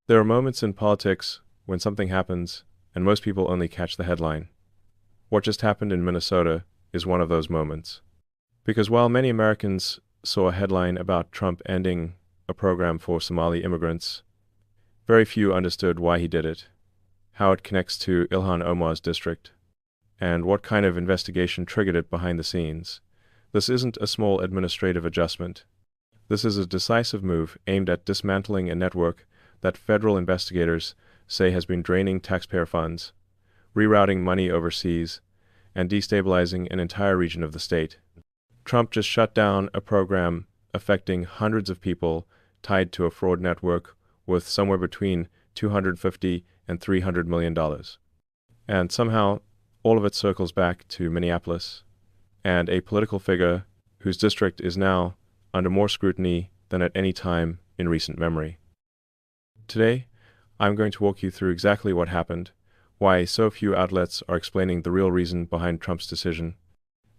There are moments in politics when something happens and most people only catch the headline. What just happened in Minnesota is one of those moments. Because while many Americans saw a headline about Trump ending a program for Somali immigrants, very few understood why he did it, how it connects to Ilhan Omar's district, and what kind of investigation triggered it behind the scenes. This isn't a small administrative adjustment. This is a decisive move aimed at dismantling a network that federal investigators say has been draining taxpayer funds, rerouting money overseas, and destabilizing an entire region of the state. Trump just shut down a program affecting hundreds of people tied to a fraud network worth somewhere between $250 and $300 million. And somehow, all of it circles back to Minneapolis and a political figure whose district is now under more scrutiny than at any time in recent memory. Today, I'm going to walk you through exactly what happened, why so few outlets are explaining the real reason behind Trump's decision,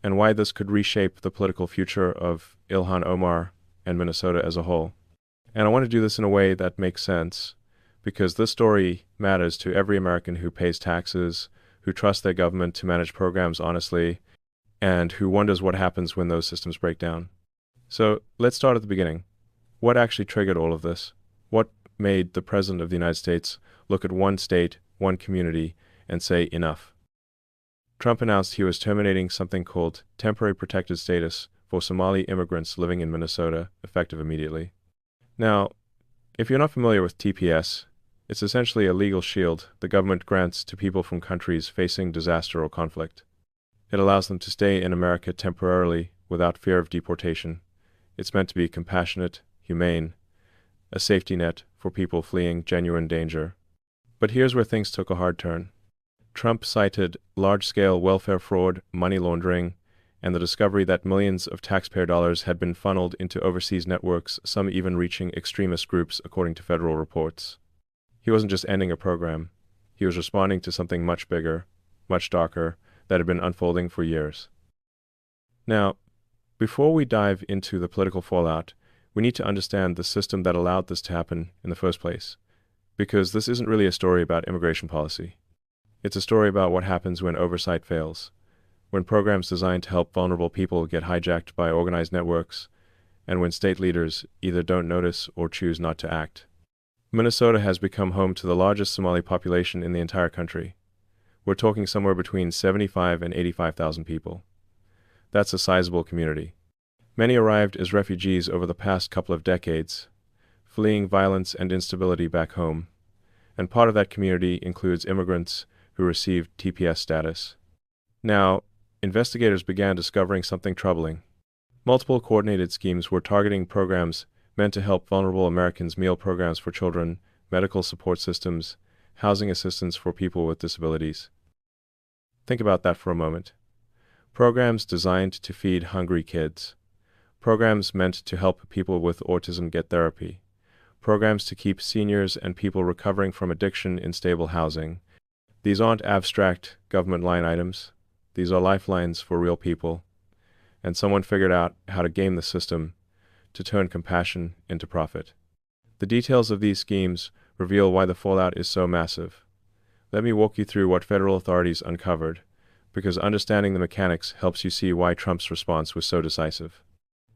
and why this could reshape the political future of Ilhan Omar and Minnesota as a whole. And I want to do this in a way that makes sense, because this story matters to every American who pays taxes, who trusts their government to manage programs honestly, and who wonders what happens when those systems break down. So let's start at the beginning. What actually triggered all of this? What made the President of the United States look at one state, one community, and say enough? Trump announced he was terminating something called temporary protected status for Somali immigrants living in Minnesota, effective immediately. Now, if you're not familiar with TPS, it's essentially a legal shield the government grants to people from countries facing disaster or conflict. It allows them to stay in America temporarily without fear of deportation. It's meant to be compassionate, humane, a safety net for people fleeing genuine danger. But here's where things took a hard turn. Trump cited large-scale welfare fraud, money laundering, and the discovery that millions of taxpayer dollars had been funneled into overseas networks, some even reaching extremist groups, according to federal reports. He wasn't just ending a program. He was responding to something much bigger, much darker, that had been unfolding for years. Now, before we dive into the political fallout, we need to understand the system that allowed this to happen in the first place, because this isn't really a story about immigration policy. It's a story about what happens when oversight fails, when programs designed to help vulnerable people get hijacked by organized networks, and when state leaders either don't notice or choose not to act. Minnesota has become home to the largest Somali population in the entire country. We're talking somewhere between 75 and 85,000 people. That's a sizable community. Many arrived as refugees over the past couple of decades, fleeing violence and instability back home, and part of that community includes immigrants who received TPS status. Now, investigators began discovering something troubling. Multiple coordinated schemes were targeting programs meant to help vulnerable Americans, meal programs for children, medical support systems, housing assistance for people with disabilities. Think about that for a moment. Programs designed to feed hungry kids. Programs meant to help people with autism get therapy. Programs to keep seniors and people recovering from addiction in stable housing. These aren't abstract government line items. These are lifelines for real people. And someone figured out how to game the system to turn compassion into profit. The details of these schemes reveal why the fallout is so massive. Let me walk you through what federal authorities uncovered, because understanding the mechanics helps you see why Trump's response was so decisive.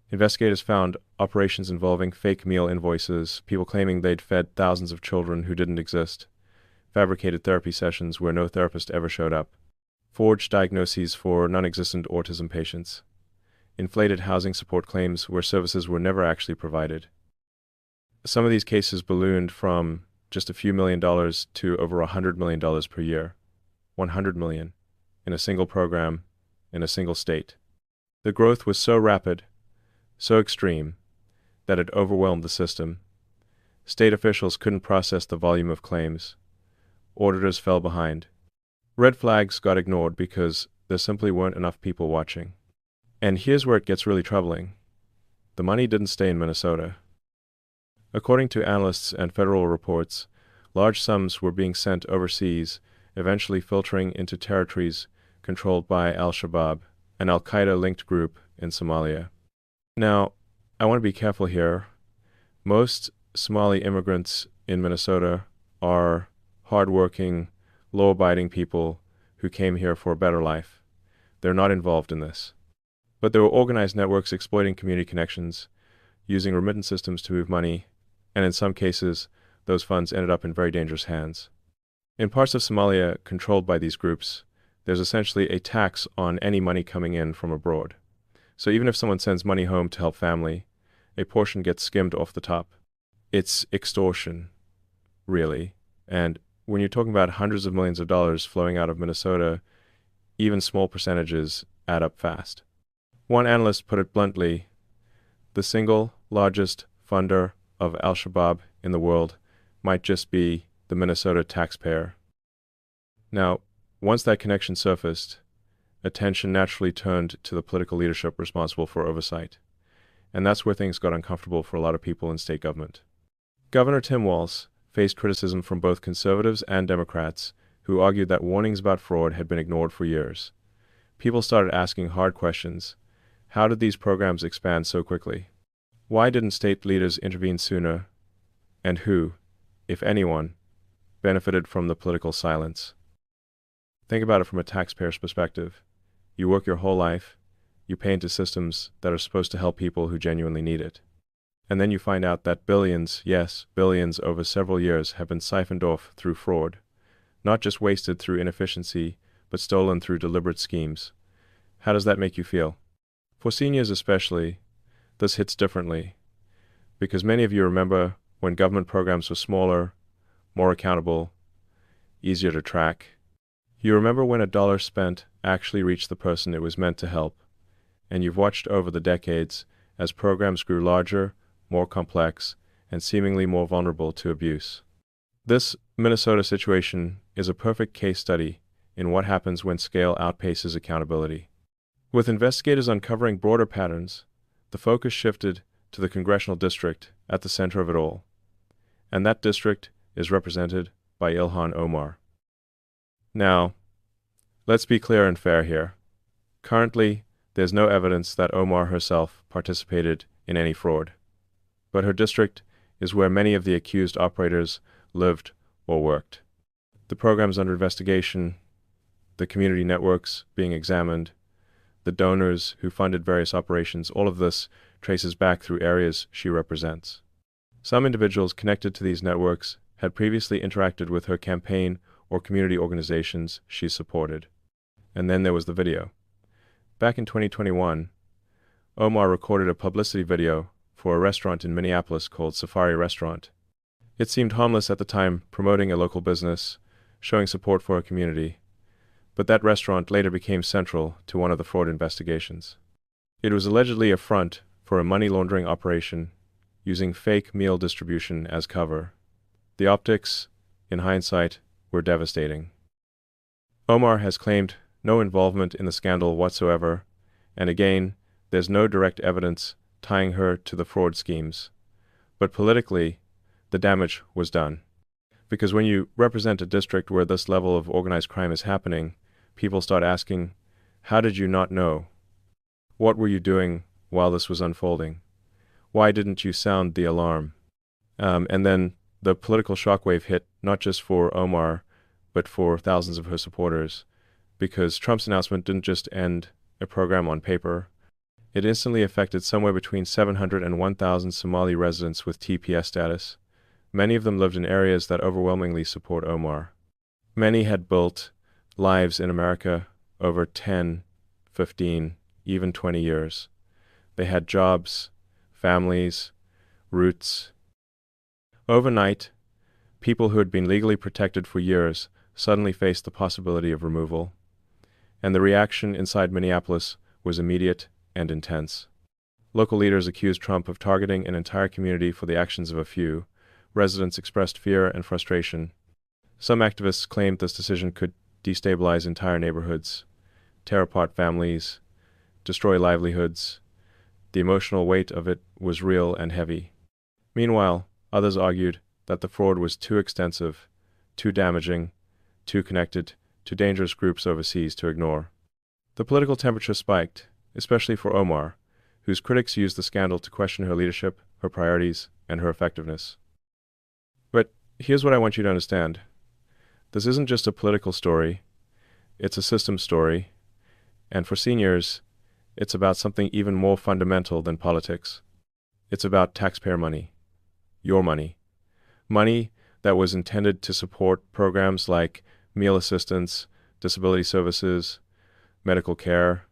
Investigators found operations involving fake meal invoices, people claiming they'd fed thousands of children who didn't exist, fabricated therapy sessions where no therapist ever showed up, forged diagnoses for non-existent autism patients, inflated housing support claims where services were never actually provided. Some of these cases ballooned from just a few $1,000,000 to over $100 million per year. $100 million in a single program in a single state. The growth was so rapid, so extreme, that it overwhelmed the system. State officials couldn't process the volume of claims. Auditors fell behind. Red flags got ignored because there simply weren't enough people watching. And here's where it gets really troubling. The money didn't stay in Minnesota. According to analysts and federal reports, large sums were being sent overseas, eventually filtering into territories controlled by Al-Shabaab, an Al-Qaeda-linked group in Somalia. Now, I want to be careful here. Most Somali immigrants in Minnesota are hardworking, law-abiding people who came here for a better life. They're not involved in this. But there were organized networks exploiting community connections, using remittance systems to move money, and in some cases, those funds ended up in very dangerous hands. In parts of Somalia controlled by these groups, there's essentially a tax on any money coming in from abroad. So even if someone sends money home to help family, a portion gets skimmed off the top. It's extortion, really. And when you're talking about hundreds of millions of dollars flowing out of Minnesota, even small percentages add up fast. One analyst put it bluntly, the single largest funder of al-Shabaab in the world might just be the Minnesota taxpayer. Now, once that connection surfaced, attention naturally turned to the political leadership responsible for oversight. And that's where things got uncomfortable for a lot of people in state government. Governor Tim Walz faced criticism from both conservatives and Democrats, who argued that warnings about fraud had been ignored for years. People started asking hard questions. How did these programs expand so quickly? Why didn't state leaders intervene sooner? And who, if anyone, benefited from the political silence? Think about it from a taxpayer's perspective. You work your whole life, you pay into systems that are supposed to help people who genuinely need it. And then you find out that billions, yes, billions over several years have been siphoned off through fraud, not just wasted through inefficiency, but stolen through deliberate schemes. How does that make you feel? For seniors especially, this hits differently, because many of you remember when government programs were smaller, more accountable, easier to track. You remember when a dollar spent actually reached the person it was meant to help, and you've watched over the decades as programs grew larger, more complex, and seemingly more vulnerable to abuse. This Minnesota situation is a perfect case study in what happens when scale outpaces accountability. With investigators uncovering broader patterns, the focus shifted to the congressional district at the center of it all, and that district is represented by Ilhan Omar. Now, let's be clear and fair here. Currently, there's no evidence that Omar herself participated in any fraud, but her district is where many of the accused operators lived or worked. The programs under investigation, the community networks being examined, the donors who funded various operations, all of this traces back through areas she represents. Some individuals connected to these networks had previously interacted with her campaign or community organizations she supported. And then there was the video. Back in 2021, Omar recorded a publicity video for a restaurant in Minneapolis called Safari Restaurant. It seemed harmless at the time, promoting a local business, showing support for a community. But that restaurant later became central to one of the fraud investigations. It was allegedly a front for a money laundering operation using fake meal distribution as cover. The optics, in hindsight, were devastating. Omar has claimed no involvement in the scandal whatsoever, and again, there's no direct evidence tying her to the fraud schemes. But politically, the damage was done. Because when you represent a district where this level of organized crime is happening, people start asking, how did you not know? What were you doing while this was unfolding? Why didn't you sound the alarm? And then the political shockwave hit not just for Omar, but for thousands of her supporters, because Trump's announcement didn't just end a program on paper. It instantly affected somewhere between 700 and 1,000 Somali residents with TPS status. Many of them lived in areas that overwhelmingly support Omar. Many had built lives in America over 10, 15, even 20 years. They had jobs, families, roots. Overnight, people who had been legally protected for years suddenly faced the possibility of removal, and the reaction inside Minneapolis was immediate and intense. Local leaders accused Trump of targeting an entire community for the actions of a few. Residents expressed fear and frustration. Some activists claimed this decision could destabilize entire neighborhoods, tear apart families, destroy livelihoods. The emotional weight of it was real and heavy. Meanwhile, others argued that the fraud was too extensive, too damaging, too connected to dangerous groups overseas to ignore. The political temperature spiked, especially for Omar, whose critics used the scandal to question her leadership, her priorities, and her effectiveness. But Here's what I want you to understand. This isn't just a political story, it's a system story, and for seniors, it's about something even more fundamental than politics. It's about taxpayer money, your money. Money that was intended to support programs like meal assistance, disability services, medical care.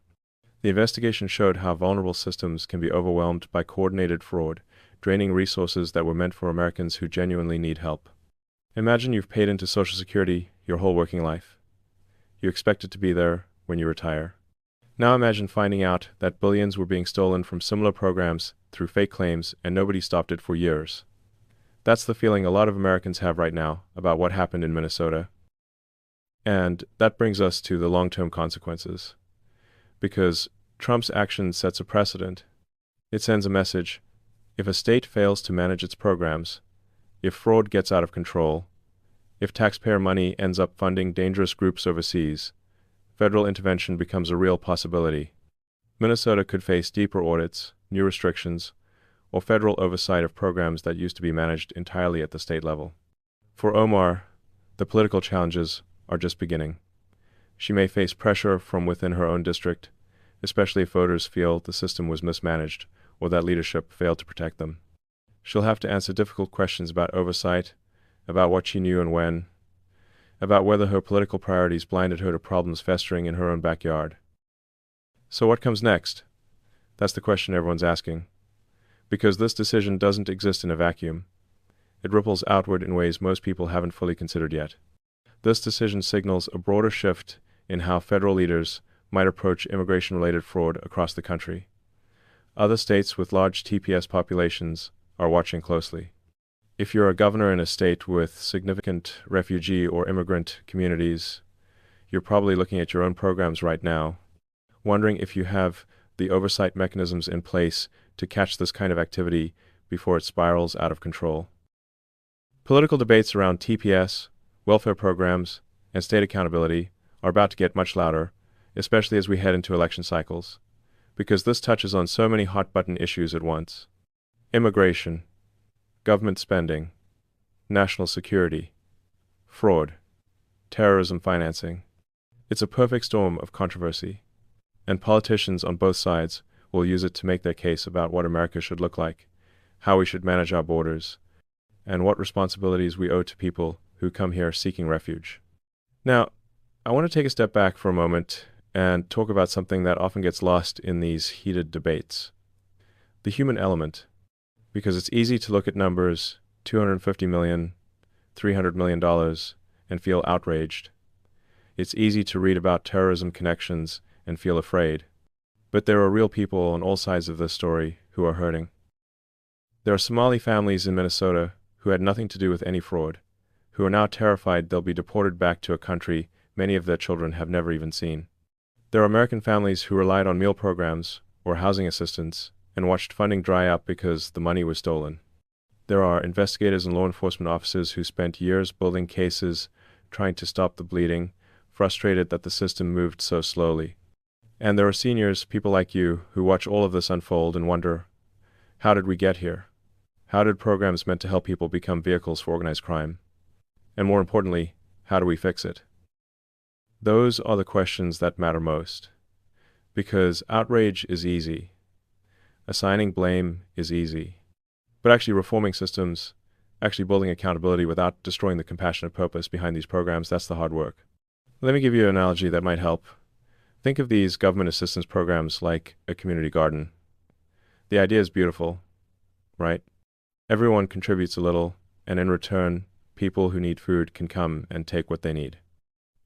The investigation showed how vulnerable systems can be overwhelmed by coordinated fraud, draining resources that were meant for Americans who genuinely need help. Imagine you've paid into Social Security your whole working life. You expect it to be there when you retire. Now imagine finding out that billions were being stolen from similar programs through fake claims and nobody stopped it for years. That's the feeling a lot of Americans have right now about what happened in Minnesota. And that brings us to the long-term consequences. Because Trump's action sets a precedent. It sends a message. If a state fails to manage its programs, if fraud gets out of control, if taxpayer money ends up funding dangerous groups overseas, federal intervention becomes a real possibility. Minnesota could face deeper audits, new restrictions, or federal oversight of programs that used to be managed entirely at the state level. For Omar, the political challenges are just beginning. She may face pressure from within her own district, especially if voters feel the system was mismanaged or that leadership failed to protect them. She'll have to answer difficult questions about oversight, about what she knew and when, about whether her political priorities blinded her to problems festering in her own backyard. So what comes next? That's the question everyone's asking. Because this decision doesn't exist in a vacuum. It ripples outward in ways most people haven't fully considered yet. This decision signals a broader shift in how federal leaders might approach immigration-related fraud across the country. Other states with large TPS populations are watching closely. If you're a governor in a state with significant refugee or immigrant communities, you're probably looking at your own programs right now, wondering if you have the oversight mechanisms in place to catch this kind of activity before it spirals out of control. Political debates around TPS, welfare programs, and state accountability are about to get much louder, especially as we head into election cycles, because this touches on so many hot-button issues at once. Immigration, government spending, national security, fraud, terrorism financing. It's a perfect storm of controversy, and politicians on both sides will use it to make their case about what America should look like, how we should manage our borders, and what responsibilities we owe to people who come here seeking refuge. Now, I want to take a step back for a moment and talk about something that often gets lost in these heated debates. The human element. Because it's easy to look at numbers, $250 million, $300 million, and feel outraged. It's easy to read about terrorism connections and feel afraid. But there are real people on all sides of this story who are hurting. There are Somali families in Minnesota who had nothing to do with any fraud, who are now terrified they'll be deported back to a country many of their children have never even seen. There are American families who relied on meal programs or housing assistance and watched funding dry up because the money was stolen. There are investigators and law enforcement officers who spent years building cases, trying to stop the bleeding, frustrated that the system moved so slowly. And there are seniors, people like you, who watch all of this unfold and wonder, how did we get here? How did programs meant to help people become vehicles for organized crime? And more importantly, how do we fix it? Those are the questions that matter most. Because outrage is easy. Assigning blame is easy. But actually reforming systems, actually building accountability without destroying the compassionate purpose behind these programs, that's the hard work. Let me give you an analogy that might help. Think of these government assistance programs like a community garden. The idea is beautiful, right? Everyone contributes a little, and in return, people who need food can come and take what they need.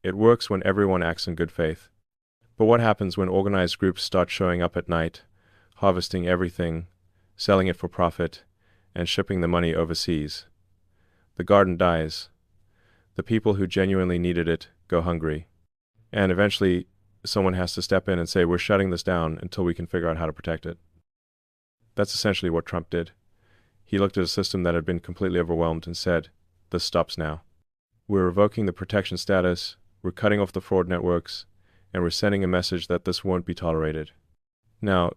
It works when everyone acts in good faith. But what happens when organized groups start showing up at night, harvesting everything, selling it for profit, and shipping the money overseas? The garden dies. The people who genuinely needed it go hungry. And eventually, someone has to step in and say, we're shutting this down until we can figure out how to protect it. That's essentially what Trump did. He looked at a system that had been completely overwhelmed and said, this stops now. We're revoking the protection status, we're cutting off the fraud networks, and we're sending a message that this won't be tolerated. Now,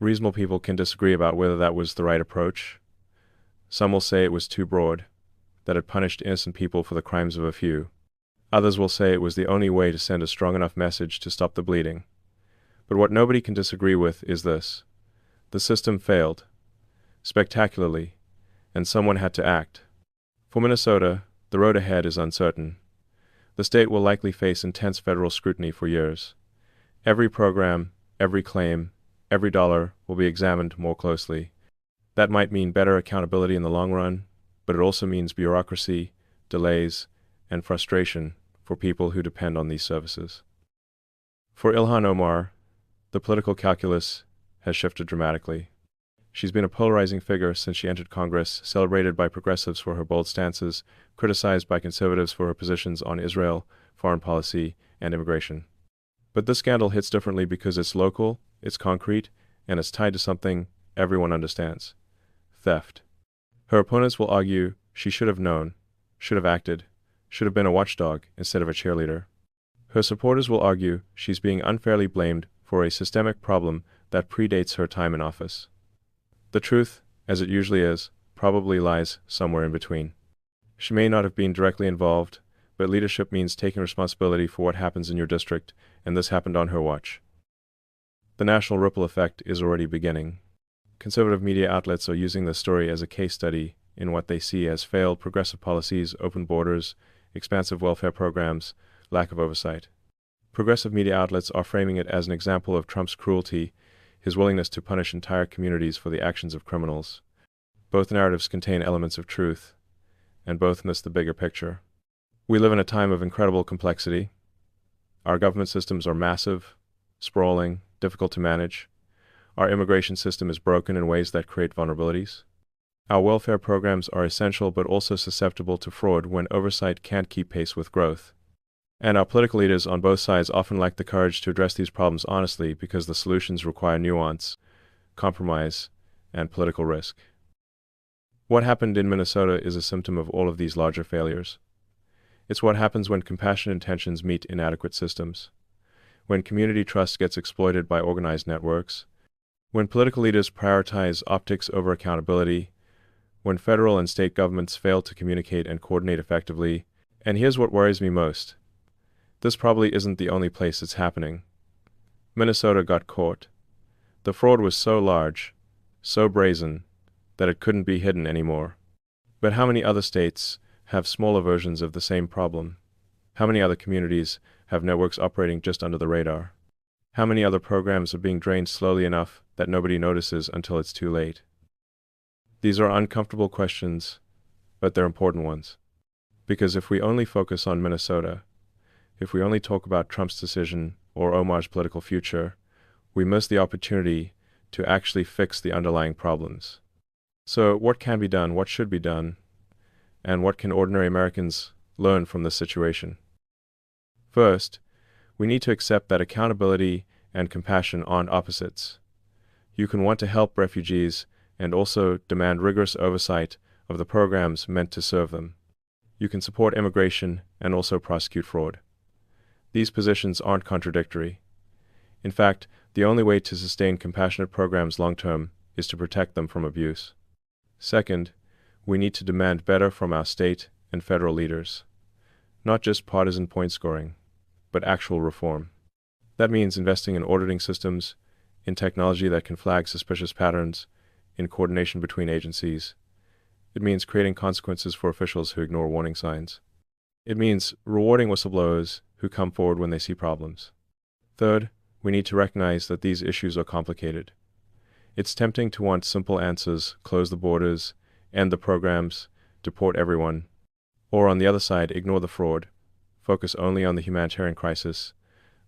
reasonable people can disagree about whether that was the right approach. Some will say it was too broad. that it punished innocent people for the crimes of a few. Others will say it was the only way to send a strong enough message to stop the bleeding. But what nobody can disagree with is this. The system failed, spectacularly, and someone had to act. For Minnesota, the road ahead is uncertain. The state will likely face intense federal scrutiny for years. Every program, every claim, every dollar will be examined more closely. That might mean better accountability in the long run, but it also means bureaucracy, delays, and frustration for people who depend on these services. For Ilhan Omar, the political calculus has shifted dramatically. She's been a polarizing figure since she entered Congress, celebrated by progressives for her bold stances, criticized by conservatives for her positions on Israel, foreign policy, and immigration. But this scandal hits differently because it's local, it's concrete, and it's tied to something everyone understands: theft. Her opponents will argue she should have known, should have acted, should have been a watchdog instead of a cheerleader. Her supporters will argue she's being unfairly blamed for a systemic problem that predates her time in office. The truth, as it usually is, probably lies somewhere in between. She may not have been directly involved, but leadership means taking responsibility for what happens in your district, and this happened on her watch. The national ripple effect is already beginning. Conservative media outlets are using this story as a case study in what they see as failed progressive policies, open borders, expansive welfare programs, lack of oversight. Progressive media outlets are framing it as an example of Trump's cruelty, his willingness to punish entire communities for the actions of criminals. Both narratives contain elements of truth, and both miss the bigger picture. We live in a time of incredible complexity. Our government systems are massive, sprawling, difficult to manage. Our immigration system is broken in ways that create vulnerabilities. Our welfare programs are essential but also susceptible to fraud when oversight can't keep pace with growth. And our political leaders on both sides often lack the courage to address these problems honestly because the solutions require nuance, compromise, and political risk. What happened in Minnesota is a symptom of all of these larger failures. It's what happens when compassionate intentions meet inadequate systems, when community trust gets exploited by organized networks, when political leaders prioritize optics over accountability, when federal and state governments fail to communicate and coordinate effectively. And here's what worries me most. This probably isn't the only place it's happening. Minnesota got caught. The fraud was so large, so brazen, that it couldn't be hidden anymore. But how many other states have smaller versions of the same problem? How many other communities have networks operating just under the radar? How many other programs are being drained slowly enough that nobody notices until it's too late? These are uncomfortable questions, but they're important ones. Because if we only focus on Minnesota, if we only talk about Trump's decision or Omar's political future, we miss the opportunity to actually fix the underlying problems. So what can be done, what should be done, and what can ordinary Americans learn from this situation? First, we need to accept that accountability and compassion aren't opposites. You can want to help refugees and also demand rigorous oversight of the programs meant to serve them. You can support immigration and also prosecute fraud. These positions aren't contradictory. In fact, the only way to sustain compassionate programs long-term is to protect them from abuse. Second, we need to demand better from our state and federal leaders. Not just partisan point scoring, but actual reform. That means investing in auditing systems, in technology that can flag suspicious patterns, in coordination between agencies. It means creating consequences for officials who ignore warning signs. It means rewarding whistleblowers who come forward when they see problems. Third, we need to recognize that these issues are complicated. It's tempting to want simple answers: close the borders, end the programs, deport everyone. Or on the other side, ignore the fraud, focus only on the humanitarian crisis,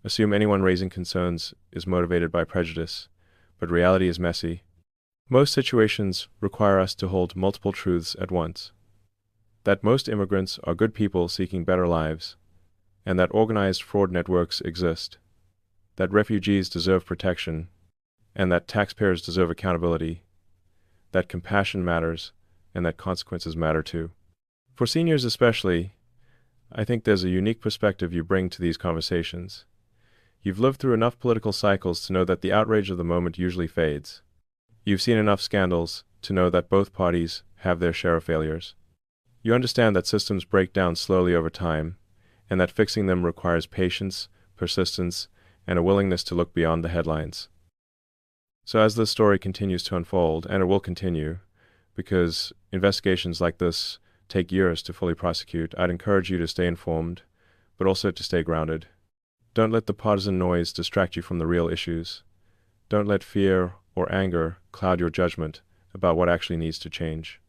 assume anyone raising concerns is motivated by prejudice, but reality is messy. Most situations require us to hold multiple truths at once. That most immigrants are good people seeking better lives, and that organized fraud networks exist, that refugees deserve protection, and that taxpayers deserve accountability, that compassion matters, and that consequences matter too. For seniors especially, I think there's a unique perspective you bring to these conversations. You've lived through enough political cycles to know that the outrage of the moment usually fades. You've seen enough scandals to know that both parties have their share of failures. You understand that systems break down slowly over time, and that fixing them requires patience, persistence, and a willingness to look beyond the headlines. So as this story continues to unfold, and it will continue, because investigations like this take years to fully prosecute, I'd encourage you to stay informed, but also to stay grounded. Don't let the partisan noise distract you from the real issues. Don't let fear or anger cloud your judgment about what actually needs to change.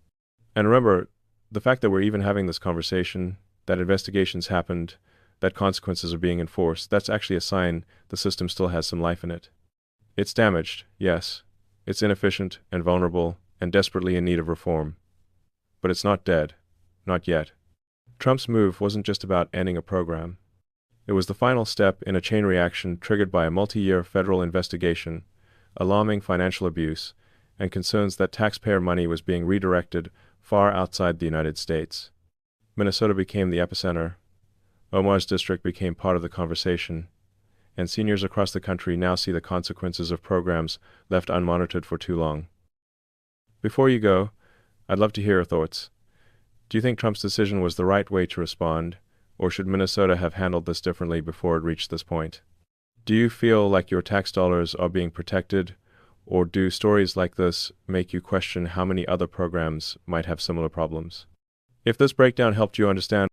And remember, the fact that we're even having this conversation, that investigations happened, that consequences are being enforced, that's actually a sign the system still has some life in it. It's damaged, yes. It's inefficient and vulnerable and desperately in need of reform. But it's not dead. Not yet. Trump's move wasn't just about ending a program. It was the final step in a chain reaction triggered by a multi-year federal investigation, alarming financial abuse, and concerns that taxpayer money was being redirected far outside the United States. Minnesota became the epicenter. Omar's district became part of the conversation, and seniors across the country now see the consequences of programs left unmonitored for too long. Before you go, I'd love to hear your thoughts. Do you think Trump's decision was the right way to respond, or should Minnesota have handled this differently before it reached this point? Do you feel like your tax dollars are being protected, or do stories like this make you question how many other programs might have similar problems? If this breakdown helped you understand